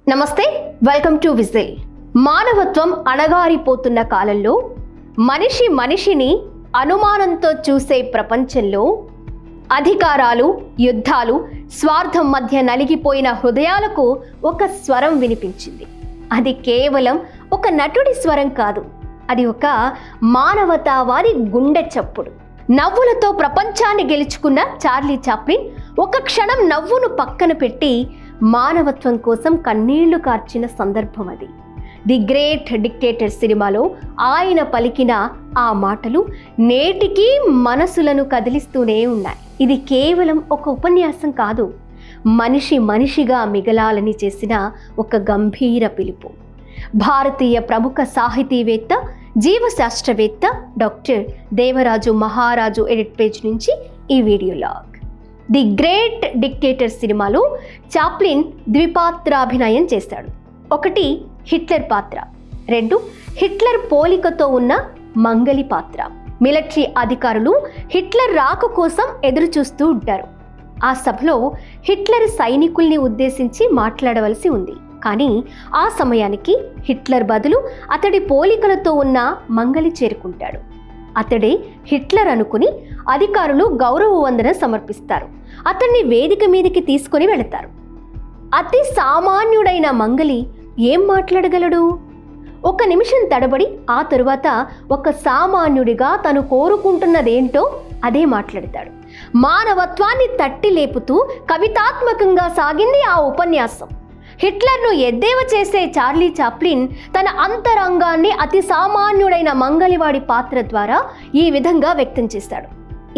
నమస్తే, welcome to whistle. మానవత్వం అణగారిపోతున్న కాలంలో మనిషిని అనుమానంతో చూసే ప్రపంచంలో అధికారాలు, యుద్ధాలు, స్వార్థం మధ్య నలిగిపోయిన హృదయాలకు ఒక స్వరం వినిపించింది. అది కేవలం ఒక నటుడి స్వరం కాదు, అది ఒక మానవతావాది గుండె చప్పుడు. నవ్వులతో ప్రపంచాన్ని గెలుచుకున్న చార్లీ చాప్లిన్ ఒక క్షణం నవ్వును పక్కన పెట్టి మానవత్వం కోసం కన్నీళ్లు కార్చిన సందర్భం అది. ది గ్రేట్ డిక్టేటర్ సినిమాలో ఆయన పలికిన ఆ మాటలు నేటికీ మనసులను కదిలిస్తూనే ఉన్నాయి. ఇది కేవలం ఒక ఉపన్యాసం కాదు, మనిషిగా మిగలాలని చేసిన ఒక గంభీర పిలుపు. భారతీయ ప్రముఖ సాహితీవేత్త, జీవశాస్త్రవేత్త డాక్టర్ దేవరాజు మహారాజు ఎడిట్ పేజ్ నుంచి ఈ video log. The great dictator సినిమాలో చాప్లిన్ ద్విపాత్రాభినయం చేశాడు. ఒకటి హిట్లర్ పాత్ర, రెండు హిట్లర్ పోలికతో ఉన్న మంగలి పాత్ర. మిలిటరీ అధికారులు హిట్లర్ రాక కోసం ఎదురు చూస్తూ ఉంటారు. ఆ సభలో హిట్లర్ సైనికుల్ని ఉద్దేశించి మాట్లాడవలసి ఉంది. కానీ ఆ సమయానికి హిట్లర్ బదులు అతడి పోలికలతో ఉన్న మంగలి చేరుకుంటాడు. అతడే హిట్లర్ అనుకుని అధికారులు గౌరవ వందన సమర్పిస్తారు. అతన్ని వేదిక మీదకి తీసుకొని వెళతారు. అతి సామాన్యుడైన మంగలి ఏం మాట్లాడగలడు? ఒక నిమిషం తడబడి ఆ తరువాత ఒక సామాన్యుడిగా తను కోరుకుంటున్నదేంటో అదే మాట్లాడతాడు. మానవత్వాన్ని తట్టి లేపుతూ కవితాత్మకంగా సాగింది ఆ ఉపన్యాసం. హిట్లర్ను ఎద్దేవా చేసే చార్లీ చాప్లిన్ తన అంతరంగాన్ని అతి సామాన్యుడైన మంగలివాడి పాత్ర ద్వారా ఈ విధంగా వ్యక్తం చేశాడు.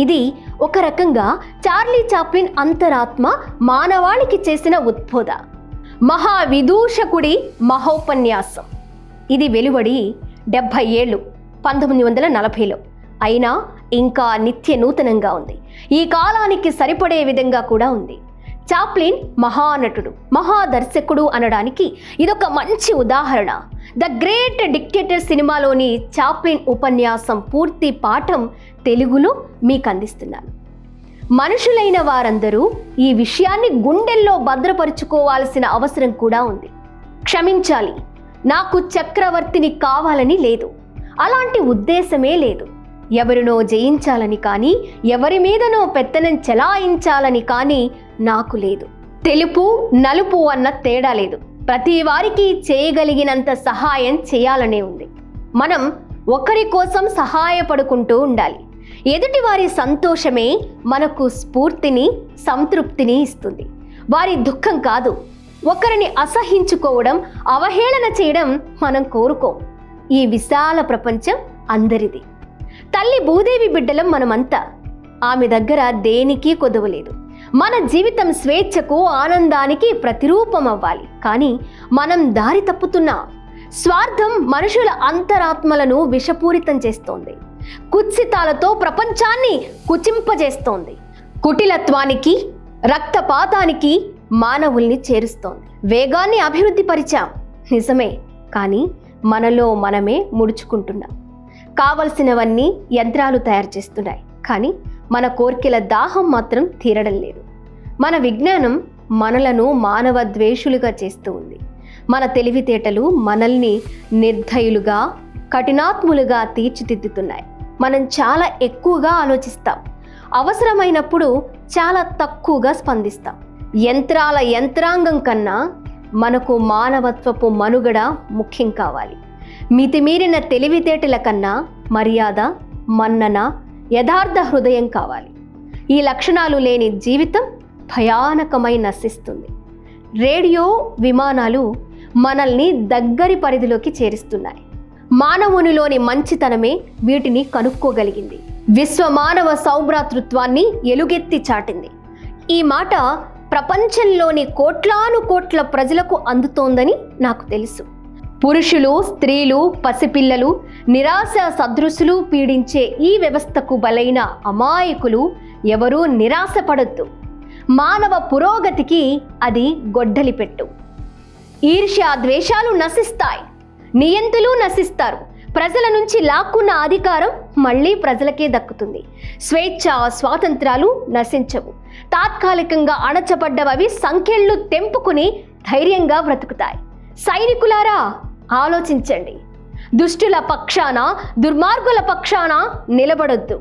ఇది ఒక రకంగా చార్లీ చాప్లిన్ అంతరాత్మ మానవాళికి చేసిన ఉద్బోధ. మహావిదూషకుడి మహోపన్యాసం. ఇది వెలువడి 70 ఏళ్ళు, 1940లో. అయినా ఇంకా నిత్య నూతనంగా ఉంది. ఈ కాలానికి సరిపడే విధంగా కూడా ఉంది. చాప్లిన్ మహానటుడు, మహాదర్శకుడు అనడానికి ఇదొక మంచి ఉదాహరణ. ద గ్రేట్ డిక్టేటర్ సినిమాలోని చాప్లిన్ ఉపన్యాసం పూర్తి పాఠం తెలుగులో మీకు అందిస్తున్నాను. మనుషులైన వారందరూ ఈ విషయాన్ని గుండెల్లో భద్రపరుచుకోవాల్సిన అవసరం కూడా ఉంది. క్షమించాలి, నాకు చక్రవర్తిని కావాలని లేదు, అలాంటి ఉద్దేశమే లేదు. ఎవరినో జయించాలని కానీ, ఎవరి మీదనో పెత్తనం చెలాయించాలని కానీ నాకు లేదు. తెలుపు నలుపు అన్న తేడా లేదు. ప్రతి వారికి చేయగలిగినంత సహాయం చేయాలనే ఉంది. మనం ఒకరి కోసం సహాయపడుకుంటూ ఉండాలి. ఎదుటి వారి సంతోషమే మనకు స్ఫూర్తిని, సంతృప్తిని ఇస్తుంది, వారి దుఃఖం కాదు. ఒకరిని అసహించుకోవడం, అవహేళన చేయడం మనం కోరుకోం. ఈ విశాల ప్రపంచం అందరిది. తల్లి భూదేవి బిడ్డలం మనమంతా. ఆమె దగ్గర దేనికి కొదవలేదు. మన జీవితం స్వేచ్ఛకు, ఆనందానికి ప్రతిరూపం అవ్వాలి. కానీ మనం దారి తప్పుతున్నాం. స్వార్థం మనుషుల అంతరాత్మలను విషపూరితం చేస్తోంది. కుత్సితాలతో ప్రపంచాన్ని కుచింపజేస్తోంది. కుటిలత్వానికి, రక్తపాతానికి మానవుల్ని చేరుస్తోంది. వేగాన్ని అభివృద్ధి పరిచాం నిజమే, కానీ మనలో మనమే ముడుచుకుంటున్నాం. కావలసినవన్నీ యంత్రాలు తయారు చేస్తున్నాయి, కానీ మన కోర్కెల దాహం మాత్రం తీరడం లేదు. మన విజ్ఞానం మనలను మానవ ద్వేషులుగా చేస్తూ ఉంది. మన తెలివితేటలు మనల్ని నిర్దయులుగా, కఠినాత్ములుగా తీర్చిదిద్దుతున్నాయి. మనం చాలా ఎక్కువగా ఆలోచిస్తాం, అవసరమైనప్పుడు చాలా తక్కువగా స్పందిస్తాం. యంత్రాల యంత్రాంగం కన్నా మనకు మానవత్వపు మనుగడ ముఖ్యం కావాలి. మితిమీరిన తెలివితేటల కన్నా మర్యాద, మన్నన, యథార్థ హృదయం కావాలి. ఈ లక్షణాలు లేని జీవితం భయానకమై నశిస్తుంది. రేడియో, విమానాలు మనల్ని దగ్గరి పరిధిలోకి చేరుస్తున్నాయి. మానవునిలోని మంచితనమే వీటిని కనుక్కోగలిగింది. విశ్వమానవ సౌభ్రాతృత్వాన్ని ఎలుగెత్తి చాటింది. ఈ మాట ప్రపంచంలోని కోట్లాను కోట్ల ప్రజలకు అందుతోందని నాకు తెలుసు. పురుషులు, స్త్రీలు, పసిపిల్లలు, నిరాశ సదృశులు పీడించే ఈ వ్యవస్థకు బలైన అమాయకులు ఎవరూ నిరాశపడొద్దు. మానవ పురోగతికి అది గొడ్డలి పెట్టు. ఈర్ష్య, ద్వేషాలు నశిస్తాయి, నియంతులు నశిస్తారు. ప్రజల నుంచి లాక్కున్న అధికారం మళ్ళీ ప్రజలకే దక్కుతుంది. స్వేచ్ఛ, స్వాతంత్రాలు నశించవు. తాత్కాలికంగా అణచబడ్డవి సంఖ్యలు తెంపుకుని ధైర్యంగా బ్రతుకుతాయి. సైనికులారా, ఆలోచించండి. దుష్టుల పక్షాన, దుర్మార్గుల పక్షాన నిలబడొద్దు.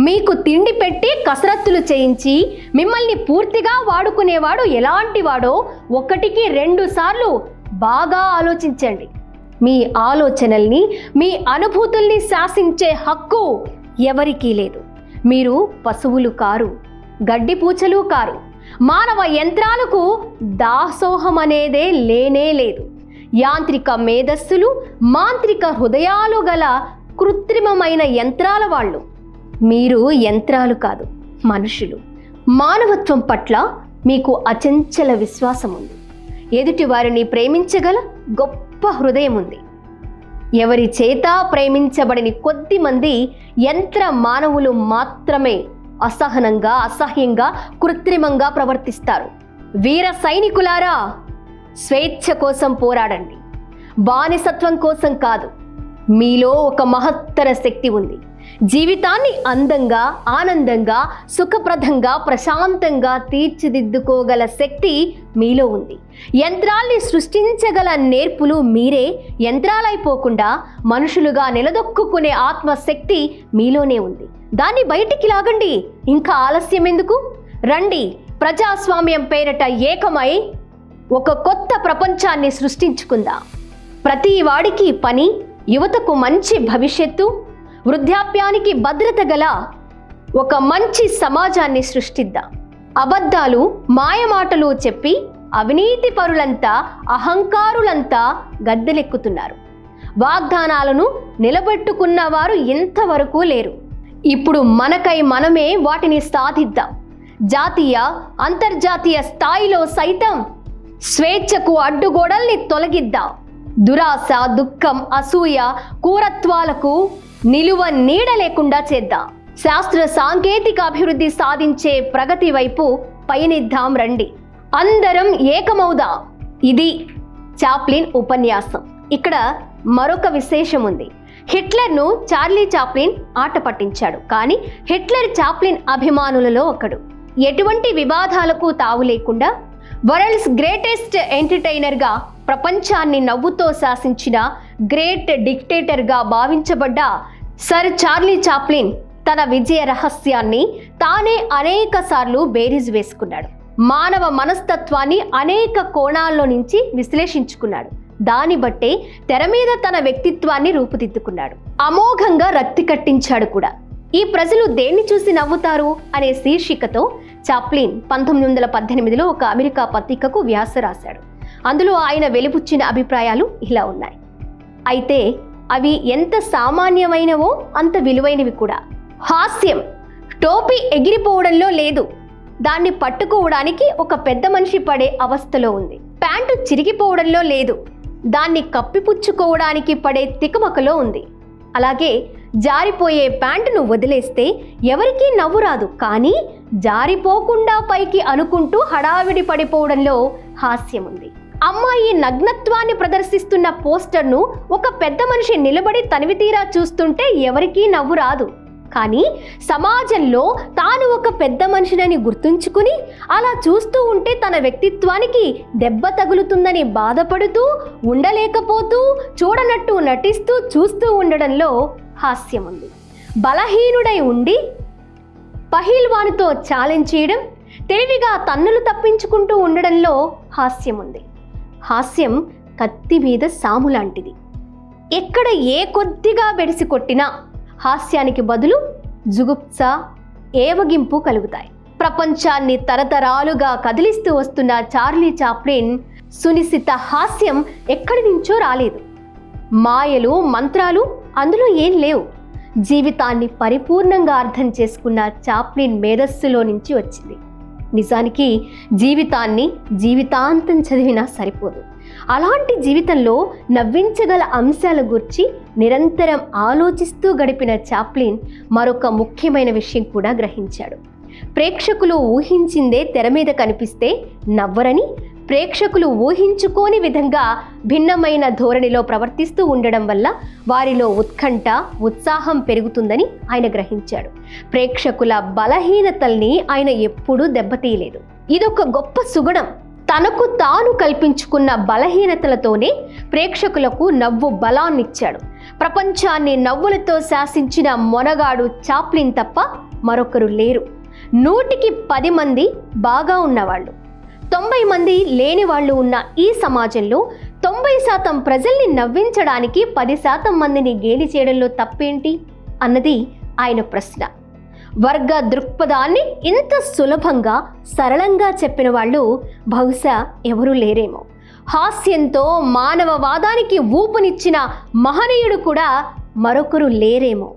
మీకు తిండి పెట్టి కసరత్తులు చేయించి మిమ్మల్ని పూర్తిగా వాడుకునేవాడు ఎలాంటి వాడో 1కి 2 సార్లు బాగా ఆలోచించండి. మీ ఆలోచనల్ని, మీ అనుభూతుల్ని శాసించే హక్కు ఎవరికీ లేదు. మీరు పశువులు కారు, గడ్డి పూచలు కారు. మానవ యంత్రాలకు దాసోహం అనేదే లేనే లేదు. యాంత్రిక మేధస్సులు, మాంత్రిక హృదయాలు గల కృత్రిమమైన యంత్రాల వాళ్ళు. మీరు యంత్రాలు కాదు, మనుషులు. మానవత్వం పట్ల మీకు అచంచల విశ్వాసం ఉంది. ఎదుటి వారిని ప్రేమించగల గొప్ప హృదయం ఉంది. ఎవరి చేత ప్రేమించబడిన కొద్ది మంది యంత్ర మానవులు మాత్రమే అసహనంగా, అసహ్యంగా, కృత్రిమంగా ప్రవర్తిస్తారు. వీర సైనికులారా, స్వేచ్ఛ కోసం పోరాడండి, బానిసత్వం కోసం కాదు. మీలో ఒక మహత్తర శక్తి ఉంది. జీవితాన్ని అందంగా, ఆనందంగా, సుఖప్రదంగా, ప్రశాంతంగా తీర్చిదిద్దుకోగల శక్తి మీలో ఉంది. యంత్రాల్ని సృష్టించగల నేర్పులు మీరే. యంత్రాలైపోకుండా మనుషులుగా నిలదొక్కునే ఆత్మశక్తి మీలోనే ఉంది. దాన్ని బయటికి లాగండి. ఇంకా ఆలస్యం ఎందుకు? రండి, ప్రజాస్వామ్యం పేరిట ఏకమై ఒక కొత్త ప్రపంచాన్ని సృష్టించుకుందాం. ప్రతి వాడికి పని, యువతకు మంచి భవిష్యత్తు, వృద్ధాప్యానికి భద్రత గల ఒక మంచి సమాజాన్ని సృష్టిద్దాం. అబద్ధాలు, మాయమాటలు చెప్పి అవినీతి పరులంతా, అహంకారులంతా గద్దెలెక్కుతున్నారు. వాగ్దానాలను నిలబెట్టుకున్న వారు ఇంతవరకు లేరు. ఇప్పుడు మనకై మనమే వాటిని సాధిద్దాం. జాతీయ, అంతర్జాతీయ స్థాయిలో సైతం స్వేచ్ఛకు అడ్డుగోడల్ని తొలగిద్దాం. దురాశ, దుఃఖం, అసూయ, క్రూరత్వాలకు నిలువ నీడ లేకుండా చేద్దాం. శాస్త్ర సాంకేతిక అభివృద్ధి సాధించే ప్రగతి వైపు పయనిద్దాం. రండి, అందరం ఏకమవుదాం. ఇది చాప్లిన్ ఉపన్యాసం. ఇక్కడ మరొక విశేషం ఉంది. హిట్లర్ను చార్లీ చాప్లిన్ ఆట పట్టించాడు. కానీ హిట్లర్ చాప్లిన్ అభిమానులలో ఒకడు. ఎటువంటి వివాదాలకు తావు లేకుండా వరల్డ్స్ గ్రేటెస్ట్ ఎంటర్టైనర్గా, ప్రపంచాన్ని నవ్వుతో శాసించిన గ్రేట్ డిక్టేటర్గా భావించబడ్డ సర్ చార్లీ చాప్లిన్ తన విజయ రహస్యాన్ని తానే అనేక సార్లు బేరీజు వేసుకున్నాడు. మానవ మనస్తత్వాన్ని అనేక కోణాల్లో నుంచి విశ్లేషించుకున్నాడు. దాన్ని బట్టే తెర మీద తన వ్యక్తిత్వాన్ని రూపుదిద్దుకున్నాడు. అమోఘంగా రక్తి కట్టించాడు కూడా. ఈ ప్రజలు దేన్ని చూసి నవ్వుతారు అనే శీర్షికతో చాప్లిన్ 1918లో ఒక అమెరికా పత్రికకు వ్యాస రాశాడు. అందులో ఆయన వెలిబుచ్చిన అభిప్రాయాలు ఇలా ఉన్నాయి. అయితే అవి ఎంత సామాన్యమైనవో అంత విలువైనవి కూడా. హాస్యం టోపీ ఎగిరిపోవడంలో లేదు, దాన్ని పట్టుకోవడానికి ఒక పెద్ద మనిషి పడే అవస్థలో ఉంది. ప్యాంటు చిరిగిపోవడంలో లేదు, దాన్ని కప్పిపుచ్చుకోవడానికి పడే తికమకలో ఉంది. అలాగే జారిపోయే ప్యాంటును వదిలేస్తే ఎవరికీ నవ్వు రాదు, కానీ జారిపోకుండా పైకి అనుకుంటూ హడావిడి పడిపోవడంలో హాస్యం ఉంది. అమ్మాయి నగ్నత్వాన్ని ప్రదర్శిస్తున్న పోస్టర్ను ఒక పెద్ద మనిషి నిలబడి తనివితీరా చూస్తుంటే ఎవరికీ నవ్వు రాదు, కానీ సమాజంలో తాను ఒక పెద్ద మనిషినని గుర్తుంచుకుని అలా చూస్తూ ఉంటే తన వ్యక్తిత్వానికి దెబ్బ తగులుతుందని బాధపడుతూ, ఉండలేకపోతూ, చూడనట్టు నటిస్తూ చూస్తూ ఉండడంలో హాస్యం ఉంది. బలహీనుడై ఉండి పహీల్వానుతో ఛాలెంజ్ చేయడం, తెలివిగా తన్నులు తప్పించుకుంటూ ఉండడంలో హాస్యం ఉంది. హాస్యం కత్తి మీద సాము లాంటిది. ఎక్కడ ఏ కొద్దిగా బెడిసి కొట్టినా హాస్యానికి బదులు జుగుప్స, ఏవగింపు కలుగుతాయి. ప్రపంచాన్ని తరతరాలుగా కదిలిస్తూ వస్తున్న చార్లీ చాప్లిన్ సునిశిత హాస్యం ఎక్కడి నుంచో రాలేదు. మాయలు, మంత్రాలు అందులో ఏం లేవు. జీవితాన్ని పరిపూర్ణంగా అర్థం చేసుకున్న చాప్లిన్ మేధస్సులో నుంచి వచ్చింది. నిజానికి జీవితాన్ని జీవితాంతం చదివినా సరిపోదు. అలాంటి జీవితంలో నవ్వించగల అంశాల గురించి నిరంతరం ఆలోచిస్తూ గడిపిన చాప్లిన్ మరొక ముఖ్యమైన విషయం కూడా గ్రహించాడు. ప్రేక్షకులు ఊహించిందే తెర మీద కనిపిస్తే నవ్వరని, ప్రేక్షకులు ఊహించుకోని విధంగా భిన్నమైన ధోరణిలో ప్రవర్తిస్తూ ఉండడం వల్ల వారిలో ఉత్కంఠ, ఉత్సాహం పెరుగుతుందని ఆయన గ్రహించాడు. ప్రేక్షకుల బలహీనతల్ని ఆయన ఎప్పుడూ దెబ్బతీయలేదు. ఇదొక గొప్ప సుగుణం. తనకు తాను కల్పించుకున్న బలహీనతలతోనే ప్రేక్షకులకు నవ్వు బలాన్నిచ్చాడు. ప్రపంచాన్ని నవ్వులతో శాసించిన మొనగాడు చాప్లిన్ తప్ప మరొకరు లేరు. 100కి 10 మంది బాగా ఉన్నవాళ్ళు, 90 మంది లేని వాళ్ళు ఉన్న ఈ సమాజంలో 90% ప్రజల్ని నవ్వించడానికి 10% మందిని గేలి చేయడంలో తప్పేంటి అన్నది ఆయన ప్రశ్న. వర్గ దృక్పథాన్ని ఇంత సులభంగా సరళంగా చెప్పిన వాళ్ళు బహుశా ఎవరూ లేరేమో. హాస్యంతో మానవవాదానికి ఊపునిచ్చిన మహనీయుడు కూడా మరొకరు లేరేమో.